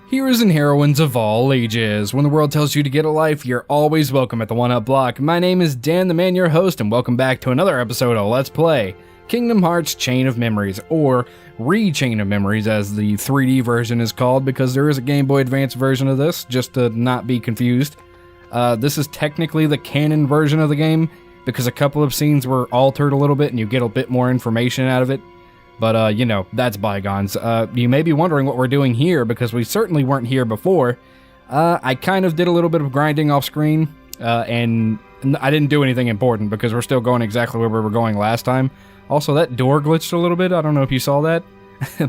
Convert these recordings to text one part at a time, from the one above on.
Heroes and heroines of all ages. When the world tells you to get a life, you're always welcome at the One Up Block. My name is Dan the Man, your host, and welcome back to another episode of Let's Play Kingdom Hearts Chain of Memories, or Re-Chain of Memories as the 3D version is called, because there is a Game Boy Advance version of this, just to not be confused. This is technically the canon version of the game, because a couple of scenes were altered a little bit and you get a bit more information out of it. But, that's bygones. You may be wondering what we're doing here, because we certainly weren't here before. I kind of did a little bit of grinding off screen, and I didn't do anything important, because we're still going exactly where we were going last time. Also, that door glitched a little bit. I don't know if you saw that.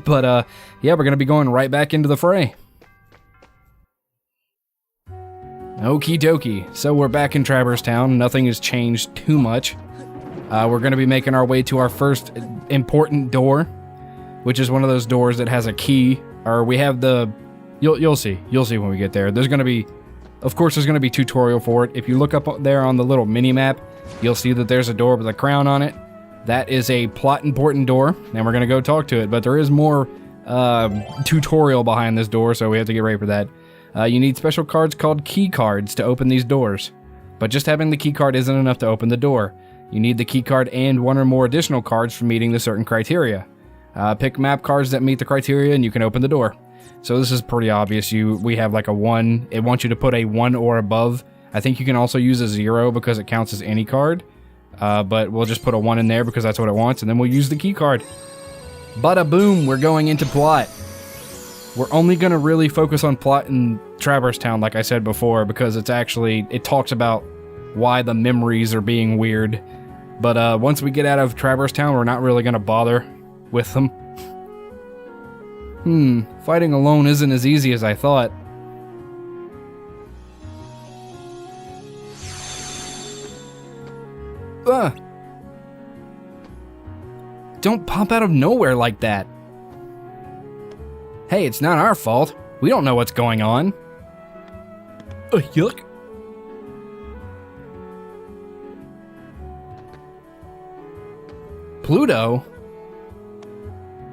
But, yeah, we're going to be going right back into the fray. Okie dokie. So we're back in Traverse Town. Nothing has changed too much. We're going to be making our way to our first important door, which is one of those doors that has a key, or we have the... You'll see when we get there. There's going to be... Of course, there's going to be a tutorial for it. If you look up there on the little mini-map, you'll see that there's a door with a crown on it. That is a plot-important door, and we're going to go talk to it, but there is more tutorial behind this door, so we have to get ready for that. You need special cards called key cards to open these doors, but just having the key card isn't enough to open the door. You need the keycard and one or more additional cards for meeting the certain criteria. Pick map cards that meet the criteria and you can open the door. So this is pretty obvious. We have like a 1. It wants you to put a 1 or above. I think you can also use a 0 because it counts as any card. But we'll just put a 1 in there because that's what it wants, and then we'll use the keycard. Bada boom, we're going into plot. We're only going to really focus on plot in Traverse Town, like I said before, because it talks about why the memories are being weird. But once we get out of Traverse Town, we're not really going to bother with them. Fighting alone isn't as easy as I thought. Don't pop out of nowhere like that. Hey, it's not our fault. We don't know what's going on. Yuck. Pluto?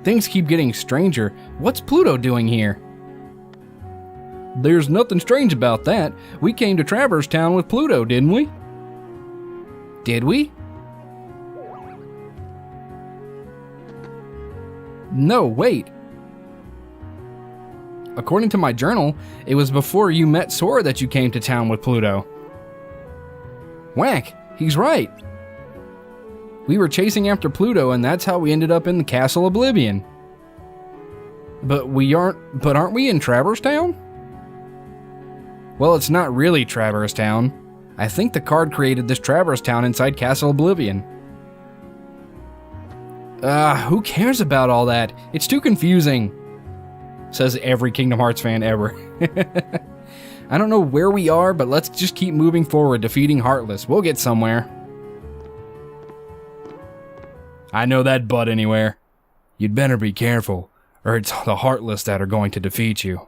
Things keep getting stranger. What's Pluto doing here? There's nothing strange about that. We came to Traverse Town with Pluto, didn't we? Did we? No, wait. According to my journal, it was before you met Sora that you came to town with Pluto. Whack, he's right. We were chasing after Pluto, and that's how we ended up in the Castle Oblivion. But aren't we in Traverse Town? Well, it's not really Traverse Town. I think the card created this Traverse Town inside Castle Oblivion. Who cares about all that? It's too confusing, says every Kingdom Hearts fan ever. I don't know where we are, but let's just keep moving forward, defeating Heartless. We'll get somewhere. I know that butt anywhere. You'd better be careful, or it's the Heartless that are going to defeat you.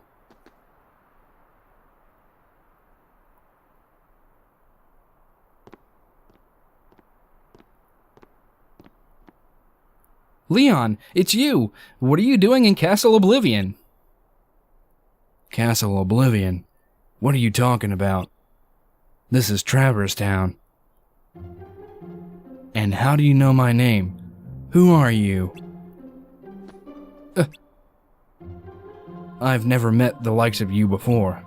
Leon, it's you! What are you doing in Castle Oblivion? Castle Oblivion? What are you talking about? This is Traverse Town. And how do you know my name? Who are you? I've never met the likes of you before.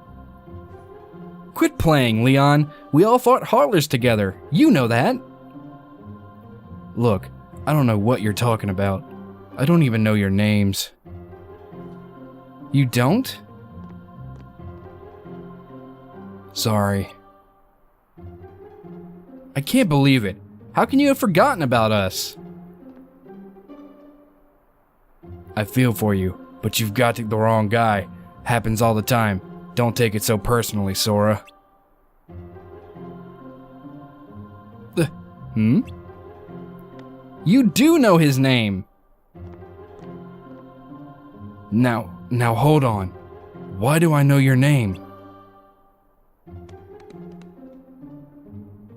Quit playing, Leon. We all fought Heartless together. You know that. Look, I don't know what you're talking about. I don't even know your names. You don't? Sorry. I can't believe it. How can you have forgotten about us? I feel for you, but you've got the wrong guy. Happens all the time. Don't take it so personally, Sora. You do know his name! Now hold on. Why do I know your name?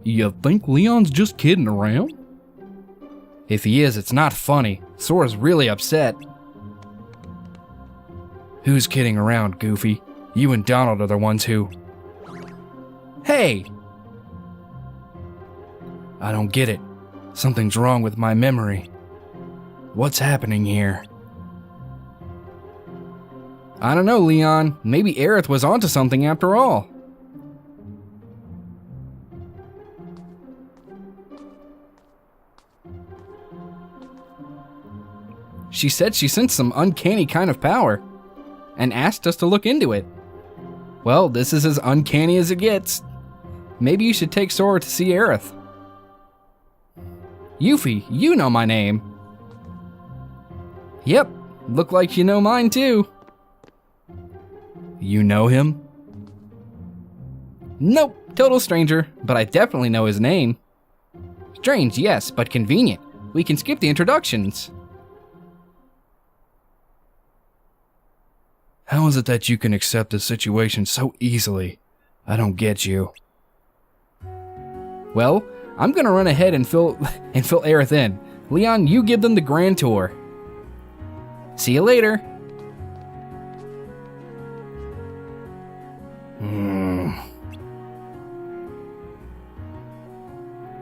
You think Leon's just kidding around? If he is, it's not funny. Sora's really upset. Who's kidding around, Goofy? You and Donald are the ones who... Hey! I don't get it. Something's wrong with my memory. What's happening here? I don't know, Leon. Maybe Aerith was onto something after all. She said she sensed some uncanny kind of power and asked us to look into it. Well, this is as uncanny as it gets. Maybe you should take Sora to see Aerith. Yuffie, you know my name. Yep, look like you know mine too. You know him? Nope, total stranger, but I definitely know his name. Strange, yes, but convenient. We can skip the introductions. How is it that you can accept the situation so easily? I don't get you. Well, I'm gonna run ahead and fill Aerith in. Leon, you give them the grand tour. See you later.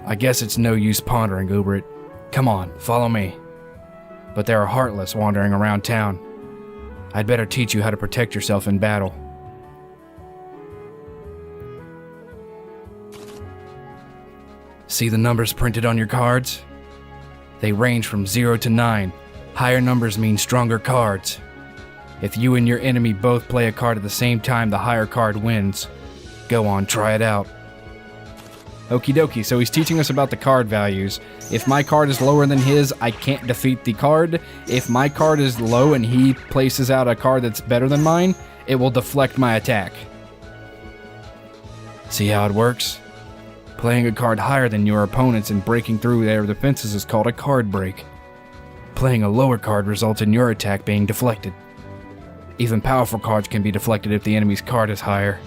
I guess it's no use pondering over it. Come on, follow me. But there are Heartless wandering around town. I'd better teach you how to protect yourself in battle. See the numbers printed on your cards? They range from 0 to 9. Higher numbers mean stronger cards. If you and your enemy both play a card at the same time, the higher card wins. Go on, try it out. Okie dokie, so he's teaching us about the card values. If my card is lower than his, I can't defeat the card. If my card is low and he places out a card that's better than mine, it will deflect my attack. See how it works? Playing a card higher than your opponents and breaking through their defenses is called a card break. Playing a lower card results in your attack being deflected. Even powerful cards can be deflected if the enemy's card is higher.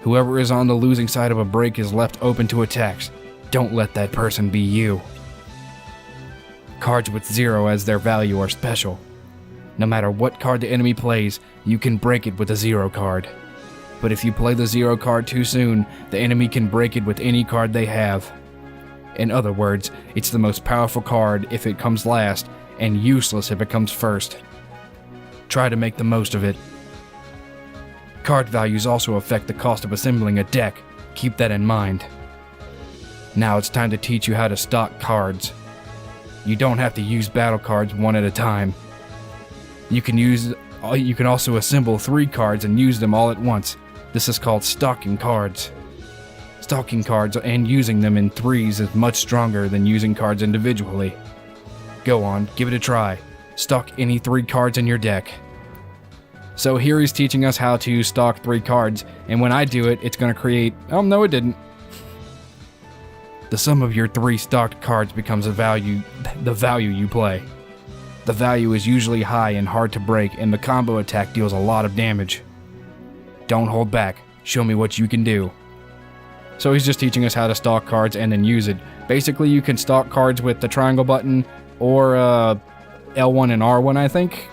Whoever is on the losing side of a break is left open to attacks. Don't let that person be you. Cards with 0 as their value are special. No matter what card the enemy plays, you can break it with a 0 card. But if you play the 0 card too soon, the enemy can break it with any card they have. In other words, it's the most powerful card if it comes last, and useless if it comes first. Try to make the most of it. Card values also affect the cost of assembling a deck. Keep that in mind. Now it's time to teach you how to stock cards. You don't have to use battle cards one at a time. You can also assemble 3 cards and use them all at once. This is called stocking cards. Stocking cards and using them in 3s is much stronger than using cards individually. Go on, give it a try. Stock any 3 cards in your deck. So here he's teaching us how to stock 3 cards, and when I do it, it's going to create... Oh, no it didn't. The sum of your 3 stocked cards becomes the value you play. The value is usually high and hard to break, and the combo attack deals a lot of damage. Don't hold back. Show me what you can do. So he's just teaching us how to stock cards and then use it. Basically, you can stock cards with the triangle button or L1 and R1, I think.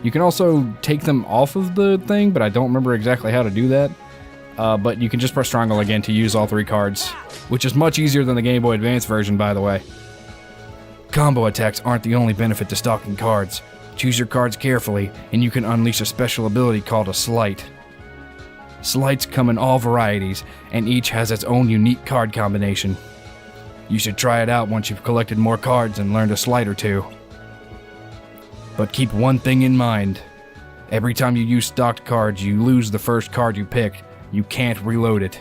You can also take them off of the thing, but I don't remember exactly how to do that. But you can just press triangle again to use all 3 cards, which is much easier than the Game Boy Advance version, by the way. Combo attacks aren't the only benefit to stocking cards. Choose your cards carefully, and you can unleash a special ability called a Sleight. Sleights come in all varieties, and each has its own unique card combination. You should try it out once you've collected more cards and learned a Sleight or 2. But keep one thing in mind. Every time you use stocked cards, you lose the first card you picked. You can't reload it.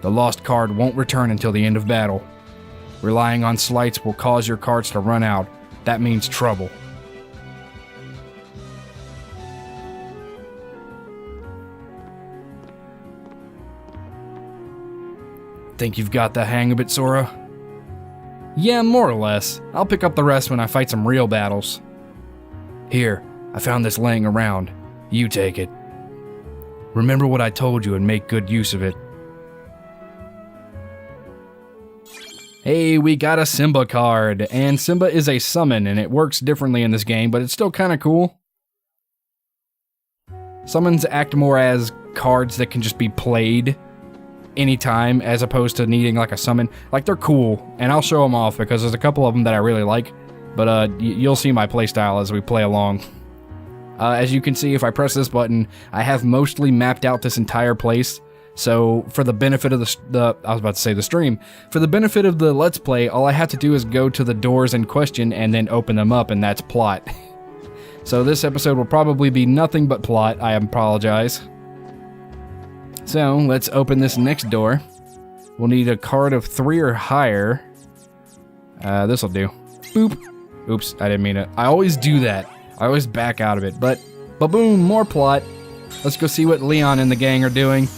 The lost card won't return until the end of battle. Relying on sleights will cause your cards to run out. That means trouble. Think you've got the hang of it, Sora? Yeah, more or less. I'll pick up the rest when I fight some real battles. Here, I found this laying around. You take it. Remember what I told you and make good use of it. Hey, we got a Simba card, and Simba is a summon, and it works differently in this game, but it's still kinda cool. Summons act more as cards that can just be played anytime, as opposed to needing like a summon. Like, they're cool, and I'll show them off because there's a couple of them that I really like, but you'll see my playstyle as we play along. As you can see, if I press this button, I have mostly mapped out this entire place. So for the benefit of the stream, for the benefit of the Let's Play, all I have to do is go to the doors in question and then open them up, and that's plot. So this episode will probably be nothing but plot, I apologize. So let's open this next door. We'll need a card of 3 or higher. This'll do. Boop. Oops, I didn't mean it. I always do that. I always back out of it, but ba-boom, more plot. Let's go see what Leon and the gang are doing.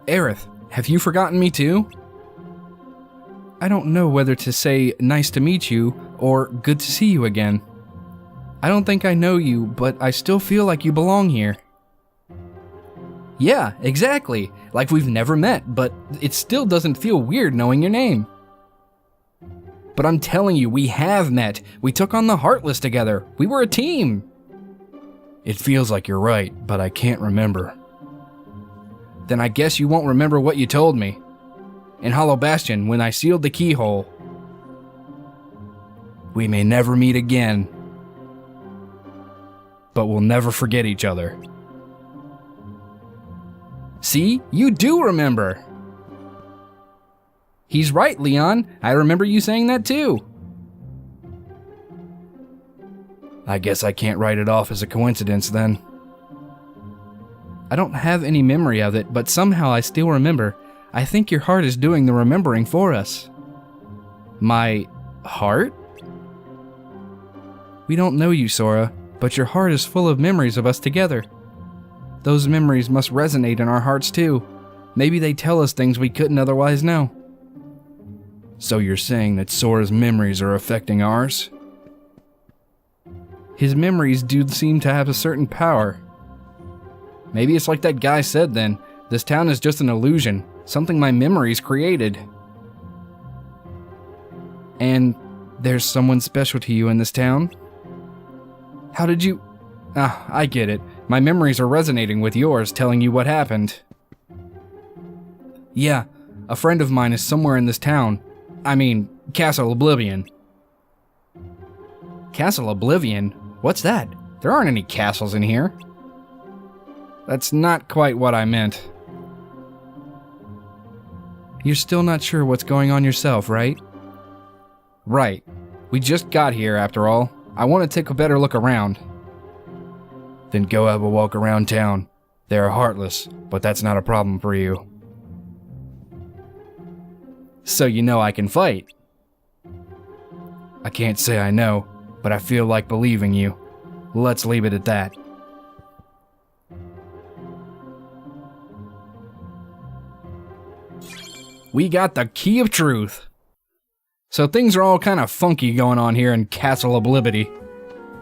Aerith, have you forgotten me too? I don't know whether to say nice to meet you or good to see you again. I don't think I know you, but I still feel like you belong here. Yeah, exactly. Like we've never met, but it still doesn't feel weird knowing your name. But I'm telling you, we have met. We took on the Heartless together. We were a team. It feels like you're right, but I can't remember. Then I guess you won't remember what you told me. In Hollow Bastion, when I sealed the keyhole. We may never meet again, but we'll never forget each other. See, you do remember. He's right, Leon. I remember you saying that too. I guess I can't write it off as a coincidence then. I don't have any memory of it, but somehow I still remember. I think your heart is doing the remembering for us. My heart? We don't know you, Sora, but your heart is full of memories of us together. Those memories must resonate in our hearts too. Maybe they tell us things we couldn't otherwise know. So you're saying that Sora's memories are affecting ours? His memories do seem to have a certain power. Maybe it's like that guy said then. This town is just an illusion, something my memories created. And there's someone special to you in this town? How did you... I get it. My memories are resonating with yours, telling you what happened. Yeah, a friend of mine is somewhere in this town. I mean, Castle Oblivion. Castle Oblivion? What's that? There aren't any castles in here. That's not quite what I meant. You're still not sure what's going on yourself, right? Right. We just got here, after all. I want to take a better look around. Then go have a walk around town. They're heartless, but that's not a problem for you. So you know I can fight. I can't say I know, but I feel like believing you. Let's leave it at that. We got the Key of Truth. So things are all kind of funky going on here in Castle Oblivion.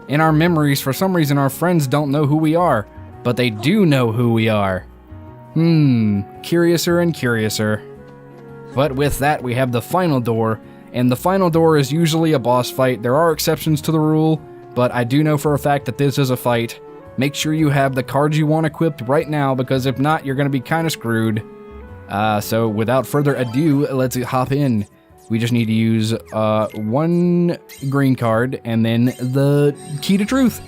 In our memories, for some reason, our friends don't know who we are, but they do know who we are. Curiouser and curiouser. But with that, we have the final door, and the final door is usually a boss fight. There are exceptions to the rule, but I do know for a fact that this is a fight. Make sure you have the cards you want equipped right now, because if not, you're going to be kind of screwed. So without further ado, let's hop in. We just need to use one green card and then the Key to Truth.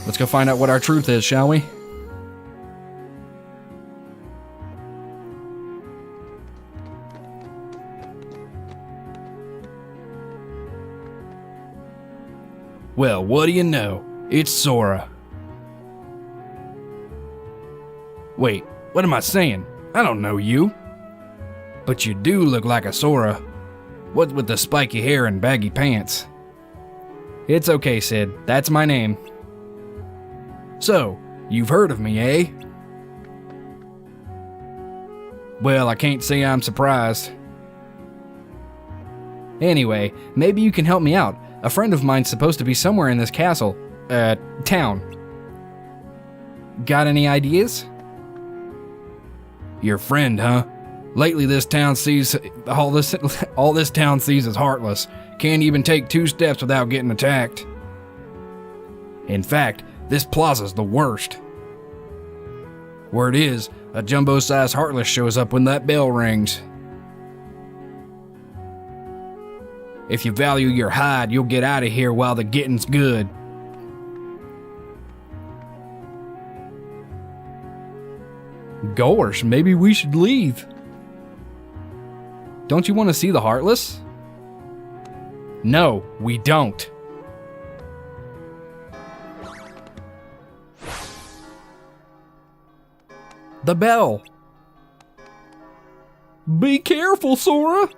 Let's go find out what our truth is, shall we? Well, what do you know? It's Sora. Wait, what am I saying? I don't know you. But you do look like a Sora. What with the spiky hair and baggy pants? It's okay, Sid. That's my name. So, you've heard of me, eh? Well, I can't say I'm surprised. Anyway, maybe you can help me out. A friend of mine's supposed to be somewhere in this castle, town. Got any ideas? Your friend, huh? Lately this town sees all this town sees is heartless. Can't even take 2 steps without getting attacked. In fact, this plaza's the worst. Word is, a jumbo-sized heartless shows up when that bell rings. If you value your hide, you'll get out of here while the getting's good. Gosh, maybe we should leave. Don't you want to see the Heartless? No, we don't. The bell. Be careful, Sora.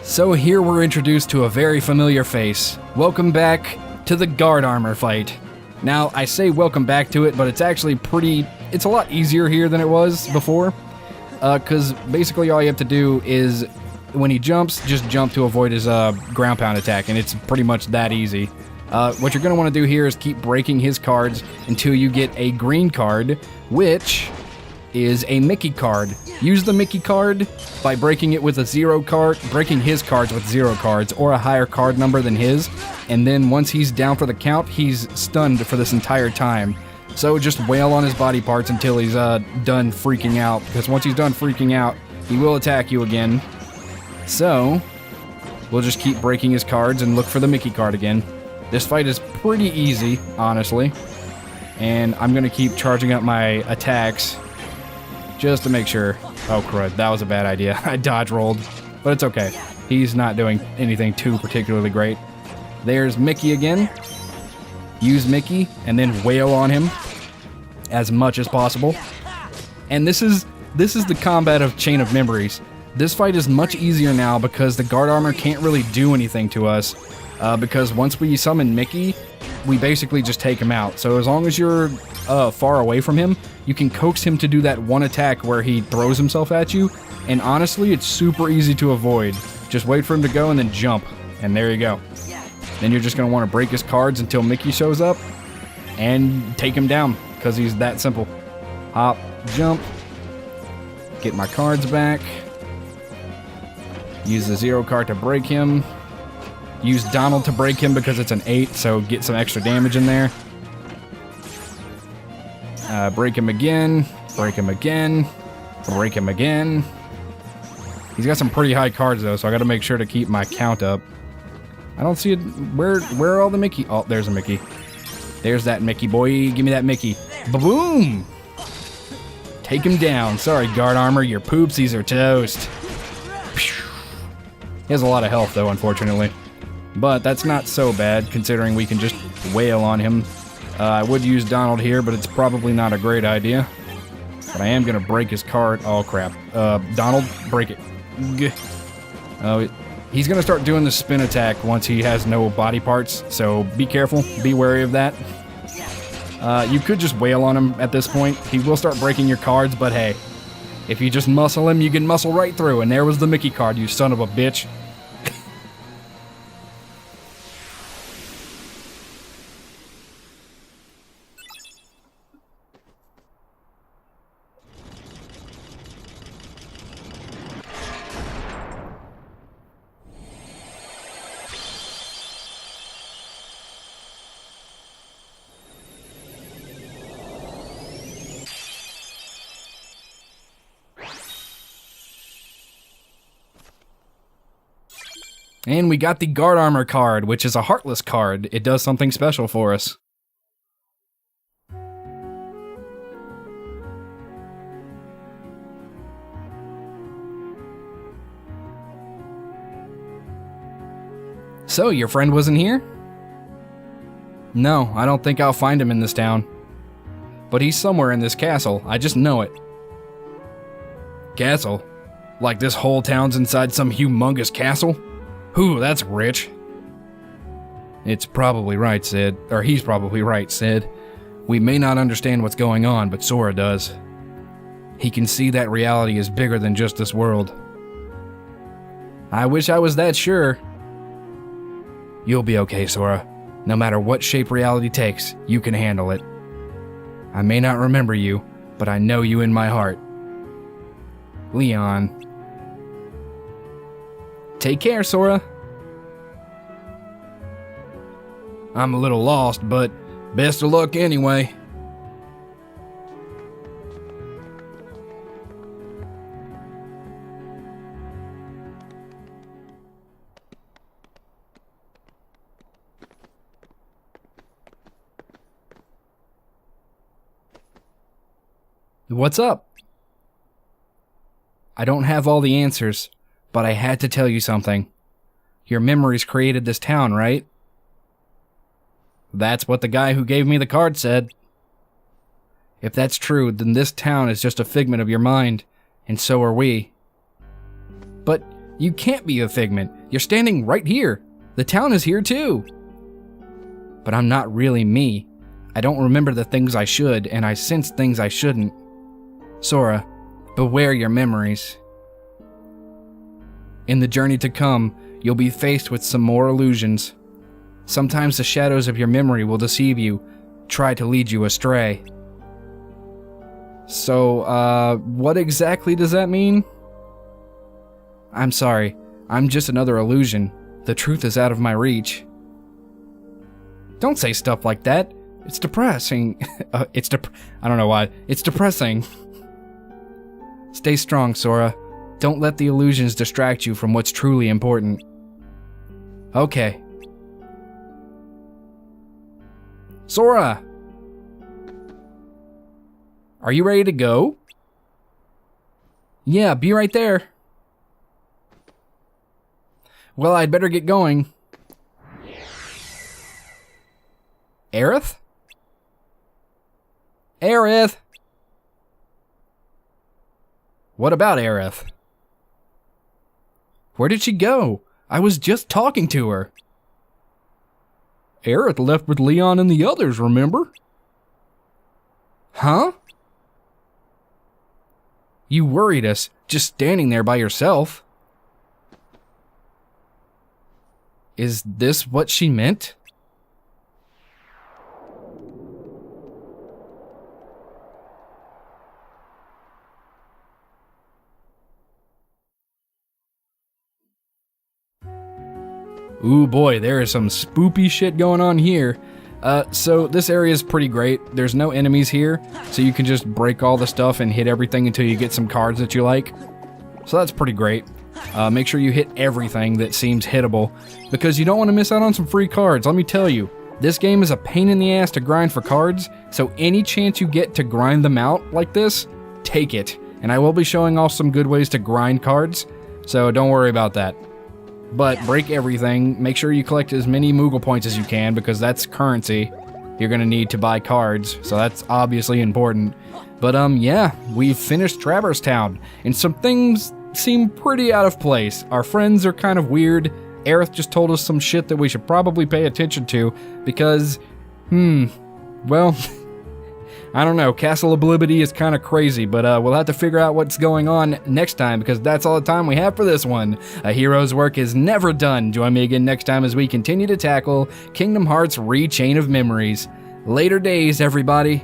So here we're introduced to a very familiar face. Welcome back to the guard armor fight. Now, I say welcome back to it, but it's actually it's a lot easier here than it was before. Because basically all you have to do is, when he jumps, just jump to avoid his ground pound attack, and it's pretty much that easy. What you're going to want to do here is keep breaking his cards until you get a green card, which is a Mickey card. Use the Mickey card by breaking it with a 0 card, breaking his cards with 0 cards or a higher card number than his, and then once he's down for the count, he's stunned for this entire time. So just wail on his body parts until he's done freaking out, because once he's done freaking out, he will attack you again. So we'll just keep breaking his cards and look for the Mickey card again. This fight is pretty easy, honestly, and I'm gonna keep charging up my attacks just to make sure. Oh crud, that was a bad idea. I dodge rolled, but it's okay. He's not doing anything too particularly great. There's Mickey again. Use Mickey and then wail on him as much as possible. And this is the combat of Chain of Memories. This fight is much easier now because the guard armor can't really do anything to us, because once we summon Mickey, we basically just take him out. So as long as you're far away from him, you can coax him to do that one attack where he throws himself at you, and honestly, it's super easy to avoid. Just wait for him to go and then jump, and there you go. Then you're just going to want to break his cards until Mickey shows up and take him down, because he's that simple. Hop, jump, get my cards back, use the 0 card to break him, use Donald to break him because it's an 8, so get some extra damage in there. Break him again, break him again, break him again. He's got some pretty high cards though, so I gotta make sure to keep my count up. I don't see it. Where are all the Mickey? Oh, there's a Mickey. There's that Mickey boy. Give me that Mickey. Ba-boom! Take him down. Sorry, guard armor, your poopsies are toast. He has a lot of health though, unfortunately. But that's not so bad, considering we can just wail on him. I would use Donald here, but it's probably not a great idea. But I am going to break his card. Oh, crap. Donald, break it. He's going to start doing the spin attack once he has no body parts, so be careful. Be wary of that. You could just wail on him at this point. He will start breaking your cards, but hey, if you just muscle him, you can muscle right through. And there was the Mickey card, you son of a bitch. And we got the guard armor card, which is a Heartless card. It does something special for us. So, your friend wasn't here? No, I don't think I'll find him in this town. But he's somewhere in this castle, I just know it. Castle? Like this whole town's inside some humongous castle? Ooh, that's rich. It's probably right, Sid. Or he's probably right, Sid. We may not understand what's going on, but Sora does. He can see that reality is bigger than just this world. I wish I was that sure. You'll be okay, Sora. No matter what shape reality takes, you can handle it. I may not remember you, but I know you in my heart. Leon. Take care, Sora. I'm a little lost, but best of luck anyway. What's up? I don't have all the answers, but I had to tell you something. Your memories created this town, right? That's what the guy who gave me the card said. If that's true, then this town is just a figment of your mind, and so are we. But you can't be a figment. You're standing right here. The town is here too. But I'm not really me. I don't remember the things I should, and I sense things I shouldn't. Sora, beware your memories. In the journey to come, you'll be faced with some more illusions. Sometimes the shadows of your memory will deceive you, try to lead you astray. So, what exactly does that mean? I'm sorry, I'm just another illusion. The truth is out of my reach. Don't say stuff like that. It's depressing. I don't know why. It's depressing. Stay strong, Sora. Don't let the illusions distract you from what's truly important. Okay. Sora! Are you ready to go? Yeah, be right there. Well, I'd better get going. Aerith? Aerith! What about Aerith? Where did she go? I was just talking to her. Aerith left with Leon and the others, remember? Huh? You worried us, just standing there by yourself. Is this what she meant? Ooh boy, there is some spoopy shit going on here. So this area is pretty great. There's no enemies here, so you can just break all the stuff and hit everything until you get some cards that you like. So that's pretty great. Make sure you hit everything that seems hittable, because you don't want to miss out on some free cards. Let me tell you, this game is a pain in the ass to grind for cards, so any chance you get to grind them out like this, take it. And I will be showing off some good ways to grind cards, so don't worry about that. But break everything, make sure you collect as many Moogle points as you can, because that's currency you're gonna need to buy cards, so that's obviously important. But yeah, we've finished Traverse Town, and some things seem pretty out of place. Our friends are kind of weird. Aerith just told us some shit that we should probably pay attention to, because, well, I don't know, Castle Oblivion is kind of crazy, but we'll have to figure out what's going on next time, because that's all the time we have for this one. A hero's work is never done. Join me again next time as we continue to tackle Kingdom Hearts Re-Chain of Memories. Later days, everybody.